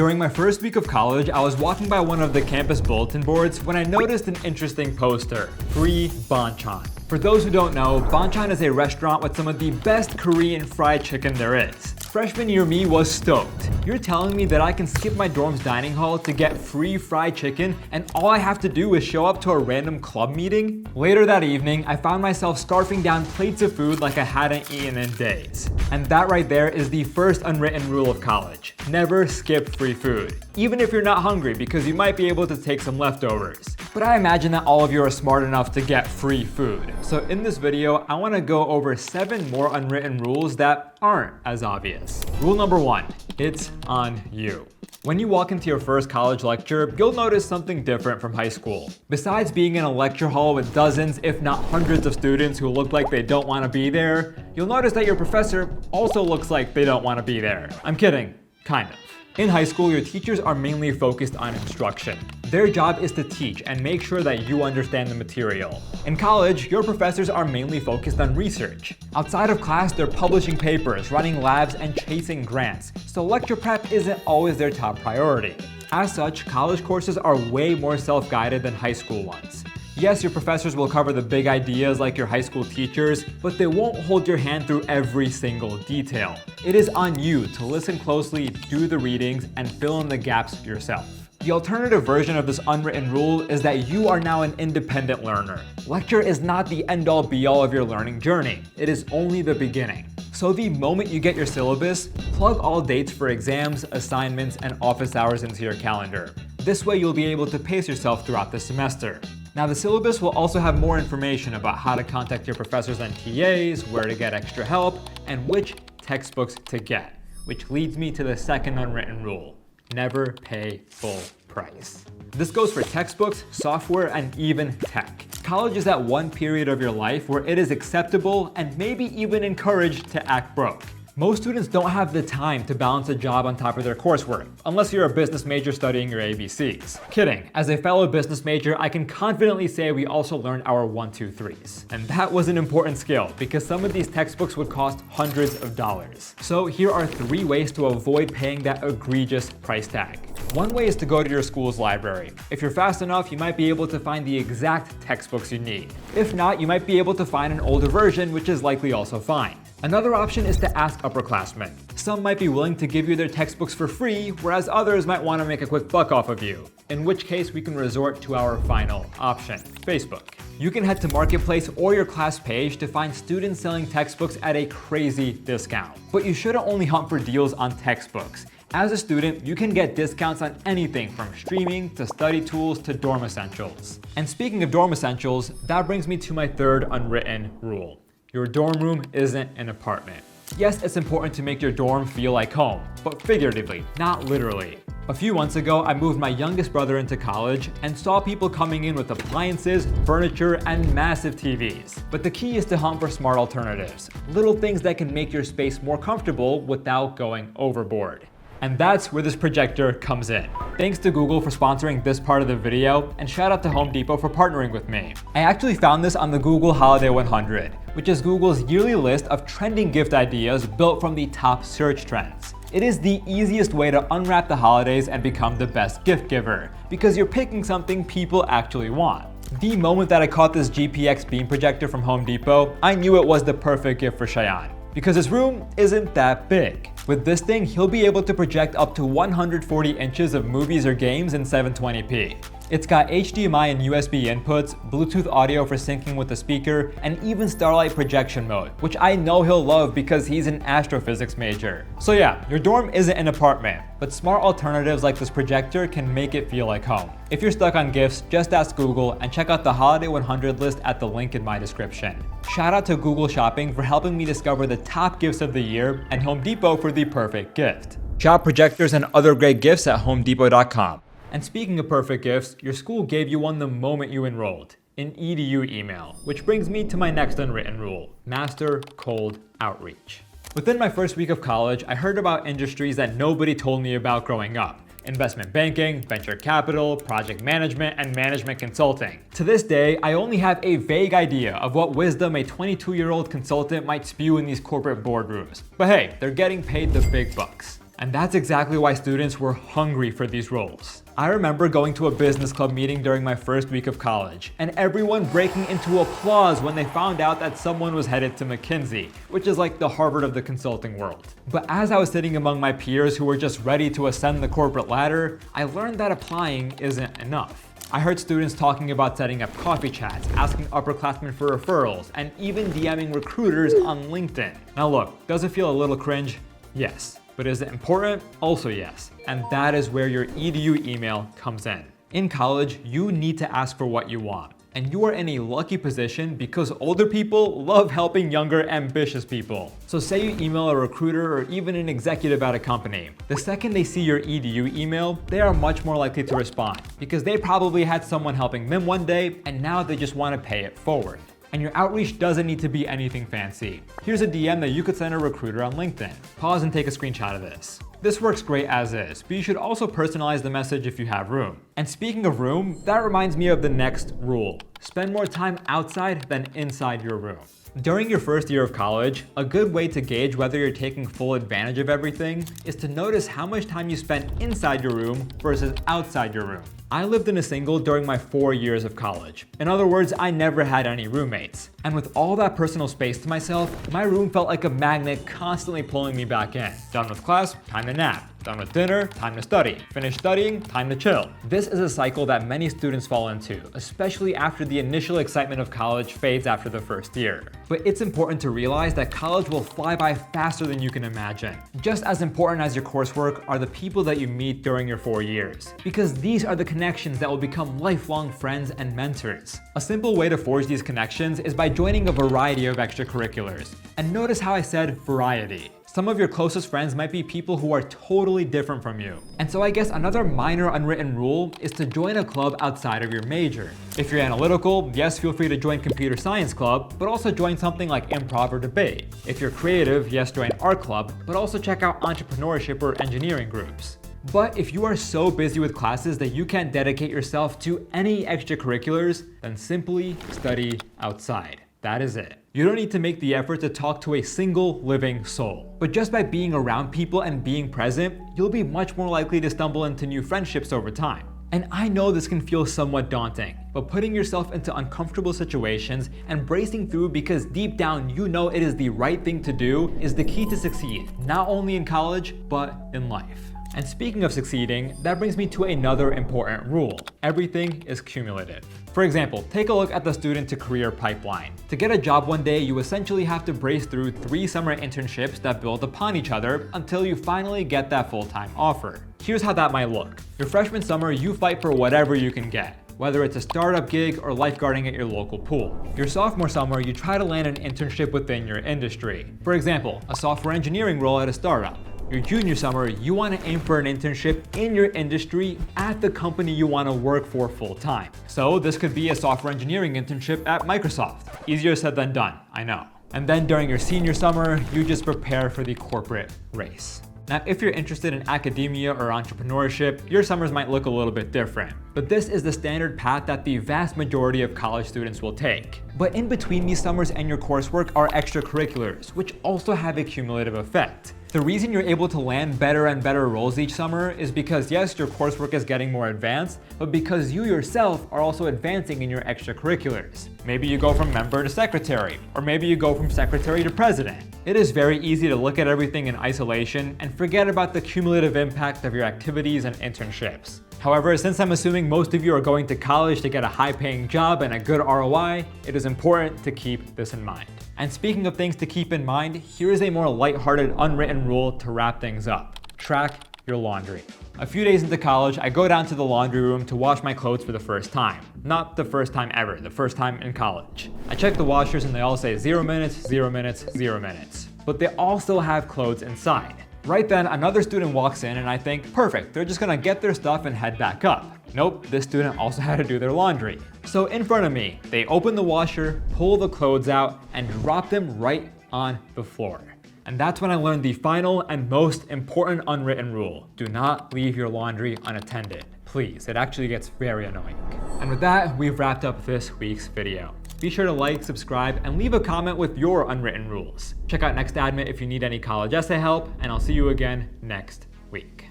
During my first week of college, I was walking by one of the campus bulletin boards when I noticed an interesting poster, free banchan. For those who don't know, banchan is a restaurant with some of the best Korean fried chicken there is. Freshman year me was stoked. You're telling me that I can skip my dorm's dining hall to get free fried chicken and all I have to do is show up to a random club meeting? Later that evening, I found myself scarfing down plates of food like I hadn't eaten in days. And that right there is the first unwritten rule of college. Never skip free food. Even if you're not hungry, because you might be able to take some leftovers. But I imagine that all of you are smart enough to get free food. So in this video, I want to go over 7 more unwritten rules that aren't as obvious. Rule number 1, it's on you. When you walk into your first college lecture, you'll notice something different from high school. Besides being in a lecture hall with dozens, if not hundreds of students who look like they don't want to be there, you'll notice that your professor also looks like they don't want to be there. I'm kidding, kind of. In high school, your teachers are mainly focused on instruction. Their job is to teach and make sure that you understand the material. In college, your professors are mainly focused on research. Outside of class, they're publishing papers, running labs, and chasing grants, so lecture prep isn't always their top priority. As such, college courses are way more self-guided than high school ones. Yes, your professors will cover the big ideas like your high school teachers, but they won't hold your hand through every single detail. It is on you to listen closely, do the readings, and fill in the gaps yourself. The alternative version of this unwritten rule is that you are now an independent learner. Lecture is not the end-all be-all of your learning journey. It is only the beginning. So the moment you get your syllabus, plug all dates for exams, assignments, and office hours into your calendar. This way you'll be able to pace yourself throughout the semester. Now the syllabus will also have more information about how to contact your professors and TAs, where to get extra help, and which textbooks to get. Which leads me to the second unwritten rule. Never pay full price. This goes for textbooks, software, and even tech. College is that one period of your life where it is acceptable and maybe even encouraged to act broke. Most students don't have the time to balance a job on top of their coursework, unless you're a business major studying your ABCs. Kidding. As a fellow business major, I can confidently say we also learned our 1, 2, 3s. And that was an important skill, because some of these textbooks would cost hundreds of dollars. So here are 3 ways to avoid paying that egregious price tag. One way is to go to your school's library. If you're fast enough, you might be able to find the exact textbooks you need. If not, you might be able to find an older version, which is likely also fine. Another option is to ask upperclassmen. Some might be willing to give you their textbooks for free, whereas others might want to make a quick buck off of you. In which case, we can resort to our final option, Facebook. You can head to Marketplace or your class page to find students selling textbooks at a crazy discount. But you shouldn't only hunt for deals on textbooks. As a student, you can get discounts on anything from streaming to study tools to dorm essentials. And speaking of dorm essentials, that brings me to my third unwritten rule. Your dorm room isn't an apartment. Yes, it's important to make your dorm feel like home, but figuratively, not literally. A few months ago, I moved my youngest brother into college and saw people coming in with appliances, furniture, and massive TVs. But the key is to hunt for smart alternatives, little things that can make your space more comfortable without going overboard. And that's where this projector comes in. Thanks to Google for sponsoring this part of the video, and shout out to Home Depot for partnering with me. I actually found this on the Google Holiday 100, which is Google's yearly list of trending gift ideas built from the top search trends. It is the easiest way to unwrap the holidays and become the best gift giver, because you're picking something people actually want. The moment that I caught this GPX beam projector from Home Depot, I knew it was the perfect gift for Cheyenne, because his room isn't that big. With this thing, he'll be able to project up to 140 inches of movies or games in 720p. It's got HDMI and USB inputs, Bluetooth audio for syncing with the speaker, and even Starlight projection mode, which I know he'll love because he's an astrophysics major. So yeah, your dorm isn't an apartment, but smart alternatives like this projector can make it feel like home. If you're stuck on gifts, just ask Google and check out the Holiday 100 list at the link in my description. Shout out to Google Shopping for helping me discover the top gifts of the year, and Home Depot for the perfect gift. Shop projectors and other great gifts at homedepot.com. And speaking of perfect gifts, your school gave you one the moment you enrolled, an EDU email, which brings me to my next unwritten rule, master cold outreach. Within my first week of college, I heard about industries that nobody told me about growing up. Investment banking, venture capital, project management, and management consulting. To this day, I only have a vague idea of what wisdom a 22-year-old consultant might spew in these corporate boardrooms. But hey, they're getting paid the big bucks. And that's exactly why students were hungry for these roles. I remember going to a business club meeting during my first week of college, and everyone breaking into applause when they found out that someone was headed to McKinsey, which is like the Harvard of the consulting world. But as I was sitting among my peers who were just ready to ascend the corporate ladder, I learned that applying isn't enough. I heard students talking about setting up coffee chats, asking upperclassmen for referrals, and even DMing recruiters on LinkedIn. Now look, does it feel a little cringe? Yes. But is it important? Also yes. And that is where your EDU email comes in. In college, you need to ask for what you want. And you are in a lucky position because older people love helping younger, ambitious people. So say you email a recruiter or even an executive at a company. The second they see your EDU email, they are much more likely to respond because they probably had someone helping them one day and now they just want to pay it forward. And your outreach doesn't need to be anything fancy. Here's a DM that you could send a recruiter on LinkedIn. Pause and take a screenshot of this. This works great as is, but you should also personalize the message if you have room. And speaking of room, that reminds me of the next rule. Spend more time outside than inside your room. During your first year of college, a good way to gauge whether you're taking full advantage of everything is to notice how much time you spent inside your room versus outside your room. I lived in a single during my 4 years of college. In other words, I never had any roommates. And with all that personal space to myself, my room felt like a magnet constantly pulling me back in. Done with class, time to nap. Done with dinner, time to study. Finish studying, time to chill. This is a cycle that many students fall into, especially after the initial excitement of college fades after the first year. But it's important to realize that college will fly by faster than you can imagine. Just as important as your coursework are the people that you meet during your 4 years, because these are the connections that will become lifelong friends and mentors. A simple way to forge these connections is by joining a variety of extracurriculars. And notice how I said variety. Some of your closest friends might be people who are totally different from you. And so I guess another minor unwritten rule is to join a club outside of your major. If you're analytical, yes, feel free to join computer science club, but also join something like improv or debate. If you're creative, yes, join art club, but also check out entrepreneurship or engineering groups. But if you are so busy with classes that you can't dedicate yourself to any extracurriculars, then simply study outside. That is it. You don't need to make the effort to talk to a single living soul. But just by being around people and being present, you'll be much more likely to stumble into new friendships over time. And I know this can feel somewhat daunting, but putting yourself into uncomfortable situations and bracing through because deep down you know it is the right thing to do is the key to succeed, not only in college, but in life. And speaking of succeeding, that brings me to another important rule. Everything is cumulative. For example, take a look at the student to career pipeline. To get a job one day, you essentially have to brace through 3 summer internships that build upon each other until you finally get that full-time offer. Here's how that might look. Your freshman summer, you fight for whatever you can get, whether it's a startup gig or lifeguarding at your local pool. Your sophomore summer, you try to land an internship within your industry. For example, a software engineering role at a startup. Your junior summer, you want to aim for an internship in your industry at the company you want to work for full time. So this could be a software engineering internship at Microsoft. Easier said than done, I know. And then during your senior summer, you just prepare for the corporate race. Now, if you're interested in academia or entrepreneurship, your summers might look a little bit different. But this is the standard path that the vast majority of college students will take. But in between these summers and your coursework are extracurriculars, which also have a cumulative effect. The reason you're able to land better and better roles each summer is because yes, your coursework is getting more advanced, but because you yourself are also advancing in your extracurriculars. Maybe you go from member to secretary, or maybe you go from secretary to president. It is very easy to look at everything in isolation and forget about the cumulative impact of your activities and internships. However, since I'm assuming most of you are going to college to get a high-paying job and a good ROI, it is important to keep this in mind. And speaking of things to keep in mind, here is a more lighthearted, unwritten rule to wrap things up. Track your laundry. A few days into college, I go down to the laundry room to wash my clothes for the first time. Not the first time ever, the first time in college. I check the washers and they all say 0 minutes, 0 minutes, 0 minutes. But they all still have clothes inside. Right then, another student walks in and I think, perfect, they're just gonna get their stuff and head back up. Nope, this student also had to do their laundry. So in front of me, they open the washer, pull the clothes out, and drop them right on the floor. And that's when I learned the final and most important unwritten rule. Do not leave your laundry unattended. Please, it actually gets very annoying. And with that, we've wrapped up this week's video. Be sure to like, subscribe, and leave a comment with your unwritten rules. Check out Next Admit if you need any college essay help, and I'll see you again next week.